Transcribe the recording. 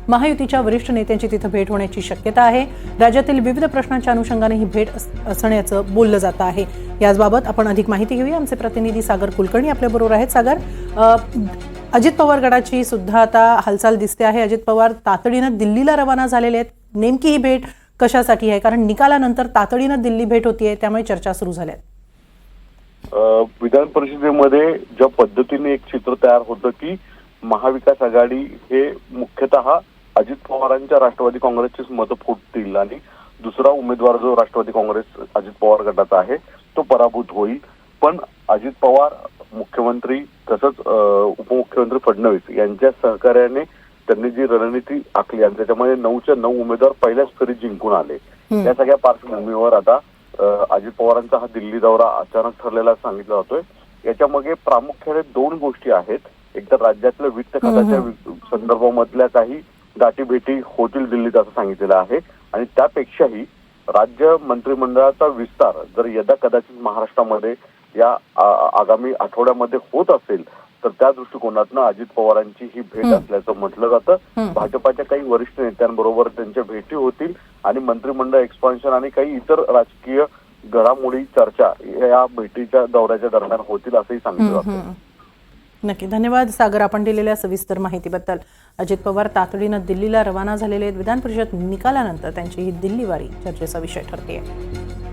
महायुतीच्या वरिष्ठ नेत्यांची तिथे भेट होण्याची शक्यता आहे। राज्यातील विविध प्रश्नांच्या अनुषंगाने ही भेट असण्याचं बोललं जात आहे। याबाबत आपण अधिक माहिती घेऊया। आमचे प्रतिनिधी सागर कुलकर्णी आपल्या बरोबर आहेत। सागर, अजित पवार गटाची सुद्धा आता हालचाल दिसते आहे। अजित पवार तातडीनं दिल्लीला रवाना झालेले आहेत। नेमकी ही भेट कशासाठी आहे? कारण निकालानंतर तातडीनं दिल्ली भेट होतीये, त्यामुळे चर्चा सुरू झाल्या। विधान परिषदेमध्ये ज्या पद्धतीने एक चित्र तयार होतं की महाविकास आघाडी हे मुख्यतः अजित पवारांच्या राष्ट्रवादी काँग्रेसचीच मतं फुटतील आणि दुसरा उमेदवार जो राष्ट्रवादी काँग्रेस अजित पवार गटाचा आहे तो पराभूत होईल। पण अजित पवार मुख्यमंत्री तसंच उपमुख्यमंत्री फडणवीस यांच्या सहकार्याने त्यांनी जी रणनीती आखली आणि त्याच्यामध्ये 9च्या 9 उमेदवार पहिल्याच फेरीत जिंकून आले। या सगळ्या पार्श्वभूमीवर आता अजित पवारांचा हा दिल्ली दौरा अचानक ठरलेला सांगितला जातोय। याच्यामागे प्रामुख्याने 2 गोष्टी आहेत। एक तर राज्यातल्या वित्त खात्याच्या संदर्भामधल्या काही गाठीभेटी होतील दिल्लीत असं सांगितलेलं आहे आणि त्यापेक्षाही राज्य मंत्रिमंडळाचा विस्तार जर यदा कदाचित महाराष्ट्रामध्ये या आगामी आठवड्यामध्ये होत असेल तर त्या दृष्टिकोनातनं अजित पवारांची ही भेट असल्याचं म्हटलं जातं। भाजपाच्या काही वरिष्ठ नेत्यांबरोबर त्यांच्या भेटी होतील आणि मंत्रिमंडळ एक्सपान्शन आणि काही इतर राजकीय घडामोडी चर्चा या भेटीच्या दौऱ्याच्या दरम्यान होतील असंही सांगितलं जातं। नक्की, धन्यवाद सागर आपण दिलेल्या सविस्तर माहितीबद्दल। अजित पवार तातडीनं दिल्लीला रवाना झालेले आहेत। विधान परिषद निकालानंतर त्यांची ही दिल्लीवारी चर्चेचा विषय ठरते आहे।